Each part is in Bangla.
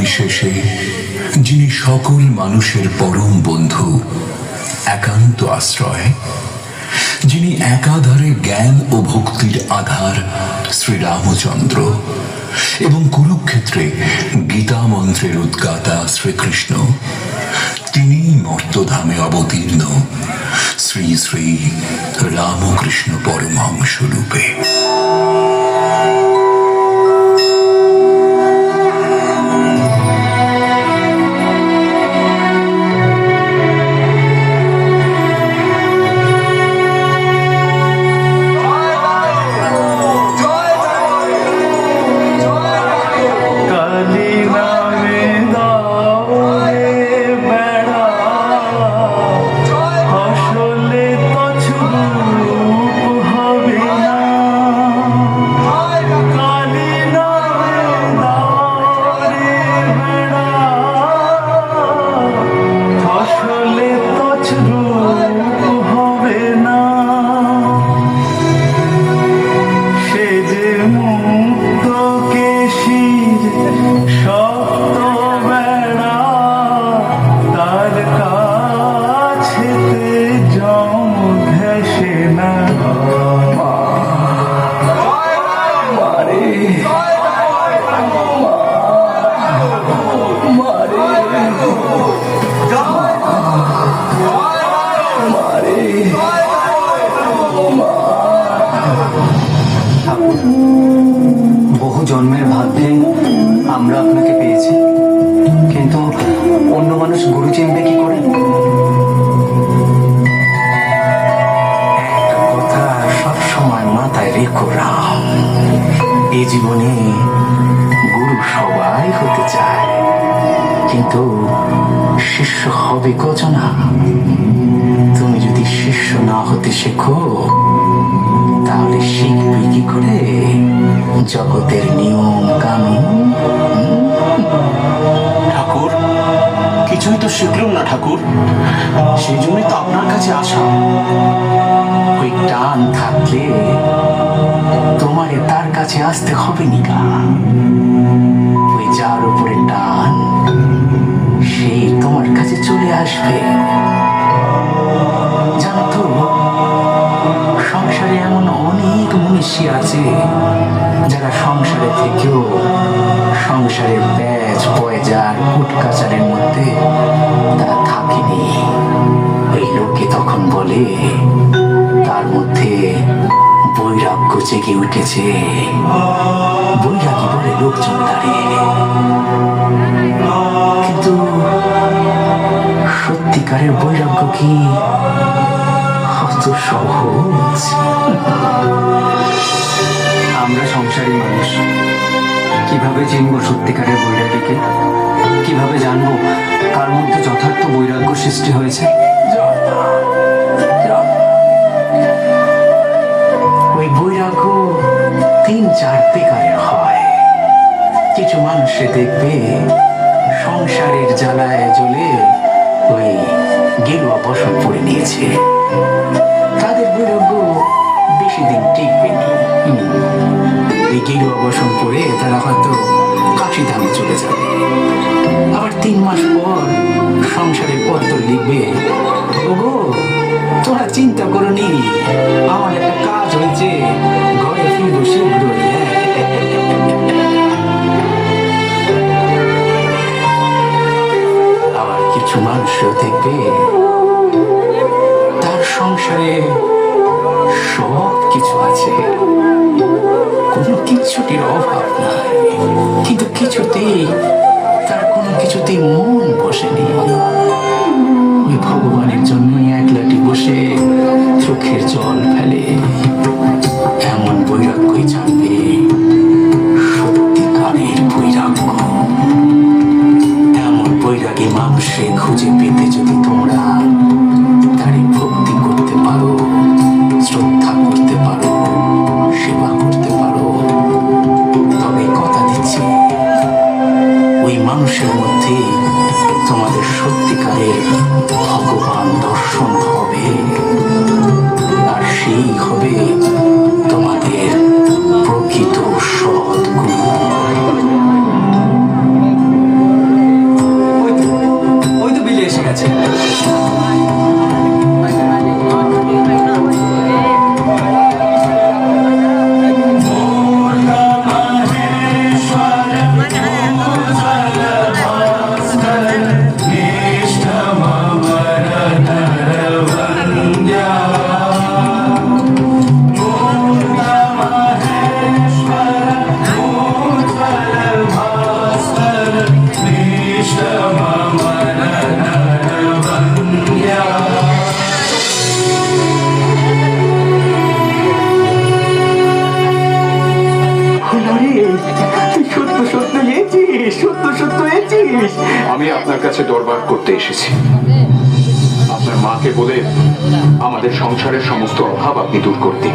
নির্বিশেষে যিনি সকল মানুষের পরম বন্ধু, একান্ত আশ্রয়, যিনি একাধারে জ্ঞান ও ভক্তির আধার শ্রীরামচন্দ্র এবং কুরুক্ষেত্রে গীতা মন্ত্রের উদ্গাতা শ্রীকৃষ্ণ, তিনি মর্তধামে অবতীর্ণ শ্রী শ্রী রামকৃষ্ণ পরমহংস রূপে। বহু জন্মের ভাগ্যে আমরা আপনাকে পেয়েছি, কিন্তু অন্য মানুষ গুরু চিনবে কি করে? একটা কথা সবসময় মাথায় রেখো রাম, এই জীবনে গুরু সবাই হতে চায়, কিন্তু শিষ্য হবে কজনা? তুমি যদি শিষ্য না হতে শেখো তাহলে শিখবে কি করে জগতের নিয়ম কানুন? ঠাকুর, কিছুই তো শিখলাম না ঠাকুর, সেই জন্যই তো আপনার কাছে আসা। ওই টান থাকলে তোমারে তার কাছে আসতে হবে নিকা। ওই যার উপরে টান সেই তোমার কাছে চলে আসবে। জানো তো, সংসারে এমন অনেক মনীষী আছে যারা সংসারে থেকেও সংসারের প্যাচ পয়জার কুটকাচারের মধ্যে তারা থাকেনি। ওই লোকে তখন বলে তার মধ্যে বৈরাগ্য জেগে উঠেছে। বৈরাগী বলে লোকজন দাঁড়িয়ে, কিন্তু সত্যিকারের বৈরাগ্য কি অত সহজ? আমরা সংসারী মানুষ, কিভাবে চিনব সত্যিকারের বৈরাগীকে? কিভাবে জানবো কার মধ্যে যথার্থ বৈরাগ্য সৃষ্টি হয়েছে? ওই বৈরাগ্য 3-4 প্রকারের হয়। কিছু মানুষে দেখবে সংসারের জ্বালায় জ্বলে ওই গেরুয়া বসন পড়ে নিয়েছে, তাদের বৈরাগ্য বেশি দিন টিকবে না। এই গেরুয়া বসন পরে তারা হয়তো কাশি ধামে চলে যাবে। আবার 3 মাস পর সংসারের পত্র লিখবে, ওগো তোমরা চিন্তা করো নি, আমার একটা কাজ হয়েছে, ঘরে ফিরবো শীঘ্রই। আবার কিছু মানুষও দেখবে তার সংসারে সব কিছু আছে, কোনো কিছুটির অভাব নাই, কিন্তু কিছুতেই তার কোনো কিছুতেই মন বসেনি। ওই ভগবানের জন্যই একলাটি বসে চোখের জল ফেলে। এমন বৈরাগ্যই জানবে সত্যিকারের বৈরাগ্য। এমন বৈরাগী মানুষে খুঁজে পেতে যদি তোমরা তারই ভক্তি করতে পারো, শ্রদ্ধা করতে পারো, সেবা করতে পারো, তবে কথা দিচ্ছি ওই মানুষের মধ্যে তোমাদের সত্যিকারের ভগবান দর্শন হবে, আর সেই হবে তোমাদের প্রকৃত সৎগুরু। এসেছিস? আমি আপনার কাছে দরবার করতে এসেছি। আপনার মাকে বলে আমাদের সংসারের সমস্ত অভাব আপনি দূর করতে।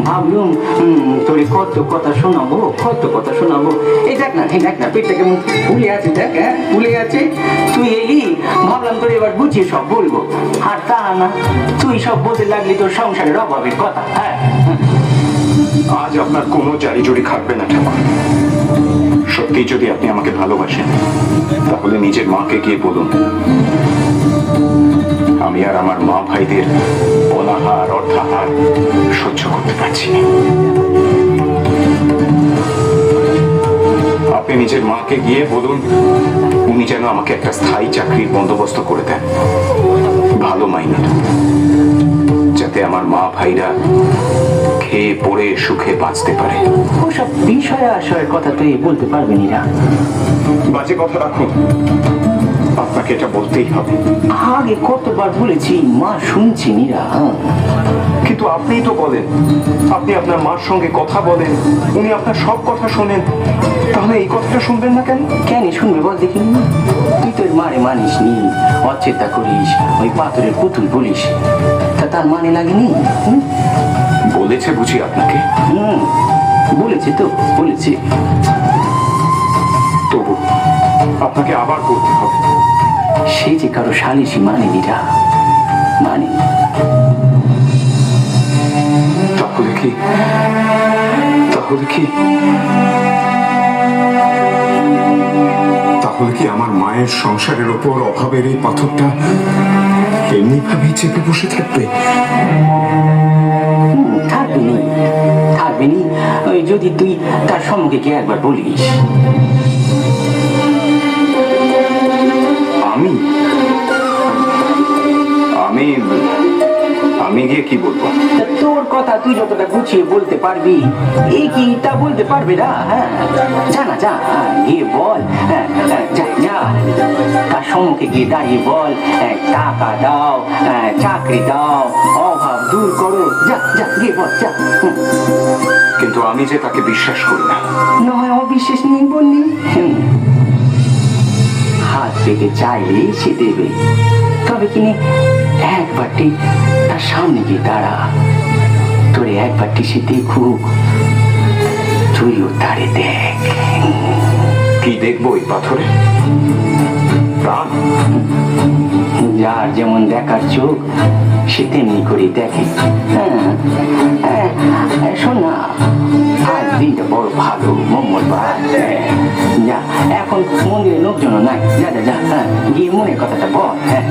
ভাবলুম তোরে কত কথা শোনাবো, কত কথা শোনাবো। এই দেখ না, এই দেখ না, পেটটা কেমন ফুলে আছে, দেখ, হ্যাঁ ফুলে আছে। তুই এলি, ভাবলাম তোর এবার বুঝিয়ে সব বলবো, আর তা না, তুই সব বলতে লাগলি তোর সংসারের অভাবের কথা। হ্যাঁ, আজ আপনার কোনো জারিজড়ি খাটবে না ঠাকুর। সত্যি যদি আপনি আমাকে ভালোবাসেন তাহলে নিজের মাকে গিয়ে বলুন আমি আর আমার মা ভাইদের অনাহার অর্থাহার সহ্য করতে পারছি না। আপনি নিজের মাকে গিয়ে বলুন উনি যেন আমাকে একটা স্থায়ী চাকরির বন্দোবস্ত করে দেন, ভালো মাইনের, যাতে আমার মা ভাইরা খেয়ে পড়ে সুখে বাঁচতে পারে। ওসব বিষয় আশয়ের কথা তুই বলতে পারবি না। বাজে কথা রাখুন, আপনাকে এটা বলতেই হবে। আগে কতবার বলেছি, মা শুনছি নিরা। কিন্তু আপনিই তো বলেন আপনি আপনার মার সঙ্গে কথা বলেন, উনি আপনার সব কথা শোনেন, তাহলে এই কথাটা শুনবেন না কেন? কেন শুনবে বল দেখি? তুই তোর মারে মানিস নি, অচেতা করিস, ওই পাথরের পুতুল বলিস, তা তার মানে লাগেনি? বলেছে বুঝি আপনাকে? বলেছে তো, বলেছে। তবু আপনাকে আবার বলতে হবে। সে যে কারো সালিশি মানে নিরা, মানে। তাহলে কি তাহলে কি তাহলে কি আমার মায়ের সংসারের ওপর অভাবের এই পাথরটা এমনি ভাবেই চেপে বসে থাকবে? থাকবেনি, থাকবেনি, ওই যদি তুই তার সম্মুখে গিয়ে একবার বলিস। আমি আমি আমি গিয়ে কি বলবো? তা তোর কথা তুই যতটা গুছিয়ে বলতে পারবি, এই কি তা বলতে পারবে না? হ্যাঁ, যা না, যা গিয়ে বল। হ্যাঁ, যা যা, তার সম্মুখে গিয়ে দাঁড়িয়ে বল, টাকা দাও, চাকরি দাও, অভাব দূর করো। যা যা, গিয়ে বল, যা। কিন্তু আমি যে তাকে বিশ্বাস করি না। নয় অবিশ্বাস নেই বললি? হাত পেতে চাইলে সে দেবে, তবে কিনে একবারটি তার সামনে গিয়ে দাঁড়া, তোরে একবারটি সে দেখুক, তুইও তারে দেখ। কি দেখবো ওই পাথরে? প্রাণ? যার যেমন দেখার চোখ সে তেমনি করে দেখে। শোন না, আজ দিনটা বড় ভালো, মঙ্গলবার। যা, এখন মন্দিরে লোকজন নাই, যা যা যা, গিয়ে মনের কথাটা বল। হ্যাঁ,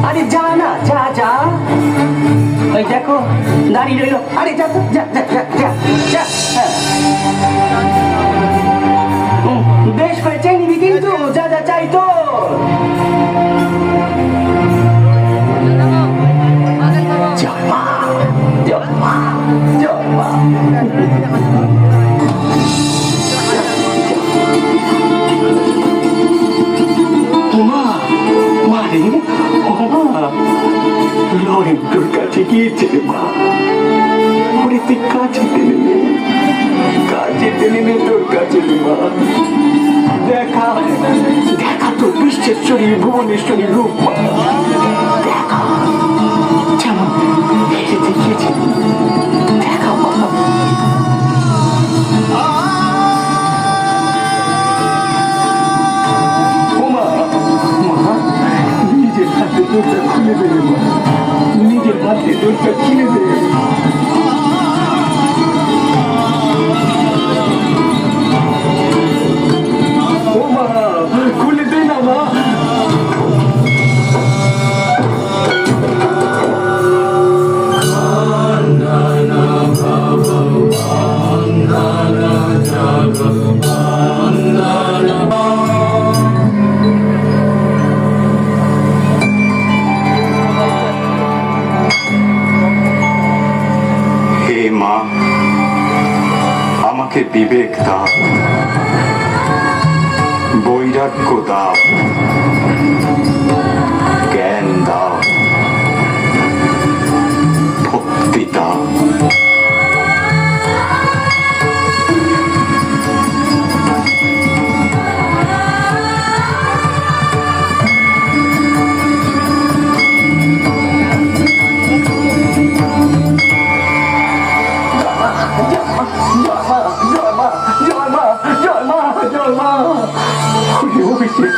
আরে যা না, যা যা, ওই দেখো দাঁড়িয়ে রইল। আরে যা তো, যা যা যা যা যা। বেশ করে চাই নিবি কিন্তু, যা যা চাই তো। জয় মা, জয় মা, জয় মা। মা, মারে, ও মা, লড়ে তোর কাছে গিয়েছে রে মা। ওরে তুই কাছে টেনে নে, কাছে টেনে নে তোর কাছে রে মা। দেখা, দেখা তোর বিশ্বেশ্বরী ভুবনেশ্বরী রূপ মা। দেখা যেমন হেরে দেখিয়েছে, দেখা মা। ও মা, মা, নিজের হাতে দরজা খুলে দে মা, নিজের হাতে দরজা খুলে দে। ও মা, খুলে দে না মা। হে মা, আমাকে বিবেক দাও, বৈরাগ্য দাও, জ্ঞান দাও,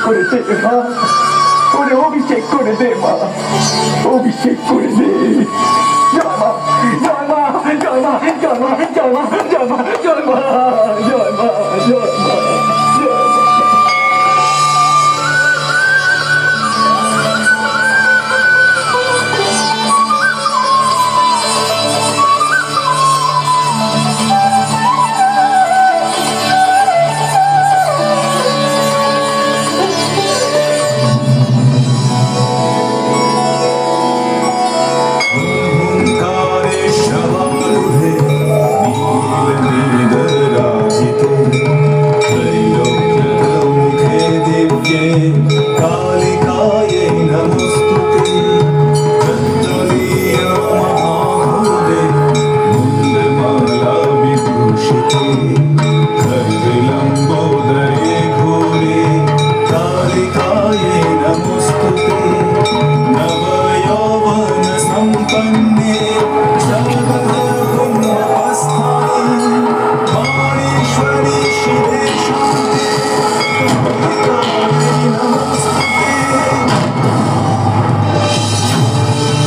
করে দে মা, ওরে অভিষেক করে দে মা, অভিষেক করে দে। জয় মা, জয় মা, জয় মা, জয় মা, জয় মা, জয় মা, জয় মা, জয় মা, জয় মা, জয় মা।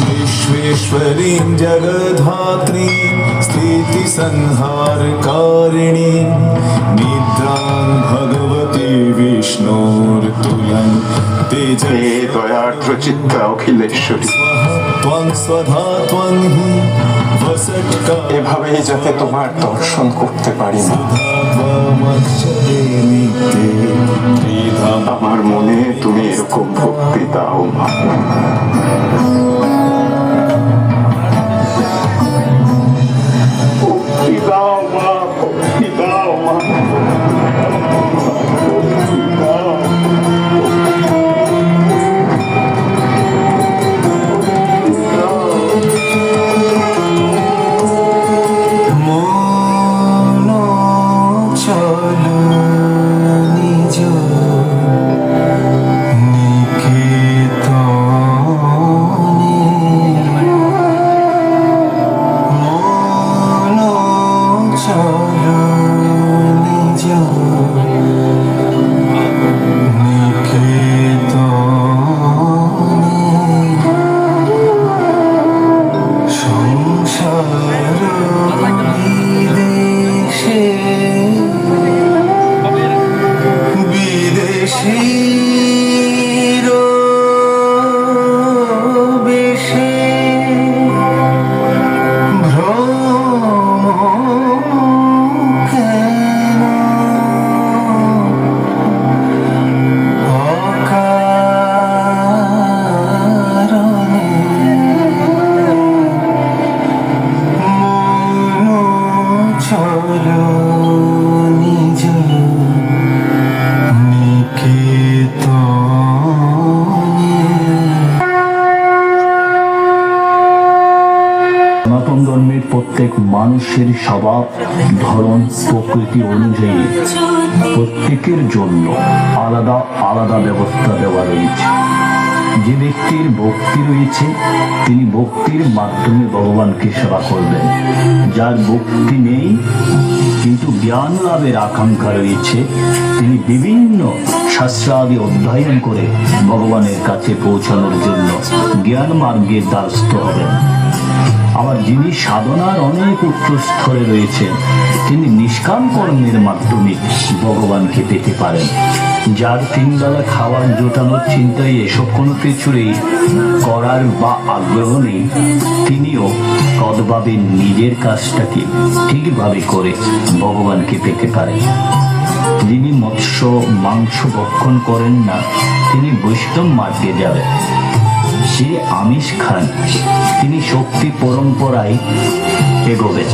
विश्वेश्वरीं जगद्धात्रीं स्थितिसंहारकारिणीं निद्रां भगवती विष्णोर्तुलं तेज হে দয়ার্দ্র চিত্তা অখিলেশ্বরী, त्वं स्वधा त्वं हि वसट्का এভাবেই যাতে তোমার দর্শন করতে পারি মা। त्वमक्षरे नित्ये त्रिधाम আমার মনে তুমি এরকম ভক্তি দাও মা। ভক্তি দাও মা, ভক্তি দাও মা, ভক্তি দাও। মন চলো নিজ নিকেতনে, মন চলো নিজ নিকেতনে, সংসার বিদেশে বিদেশীর বেশে ভ্রম কেন অকারণে মন চলো নিজ নিকেতনে। সনাতন ধর্মের প্রত্যেক মানুষের স্বভাব ধরন প্রকৃতি অনুযায়ী প্রত্যেকের জন্য আলাদা আলাদা ব্যবস্থা দেওয়া রয়েছে। যে ব্যক্তির ভক্তি রয়েছে তিনি ভক্তির মাধ্যমে ভগবানকে সেবা করবেন। যার ভক্তি নেই কিন্তু জ্ঞান লাভের আকাঙ্ক্ষা রয়েছে তিনি বিভিন্ন শাস্ত্রাদি অধ্যয়ন করে ভগবানের কাছে পৌঁছানোর জন্য জ্ঞান মার্গের দ্বারস্থ হবেন। আবার যিনি সাধনার অনেক উচ্চ স্তরে রয়েছেন তিনি নিষ্কাম কর্মের মাধ্যমে ভগবানকে পেতে পারেন। যার তিন বেলা খাওয়ার জোটানোর চিন্তায় এসব কোনো কিছুরই করার বা আগ্রহ নেই তিনিও তদ্ভাবে নিজের কাজটাকে ঠিকভাবে করে ভগবানকে পেতে পারেন। যিনি মৎস্য মাংস ভক্ষণ করেন না তিনি বৈষ্ণব মার্গে যাবেন। যে আমিষ খান তিনি শক্তি পরম্পরায় এগোবেন।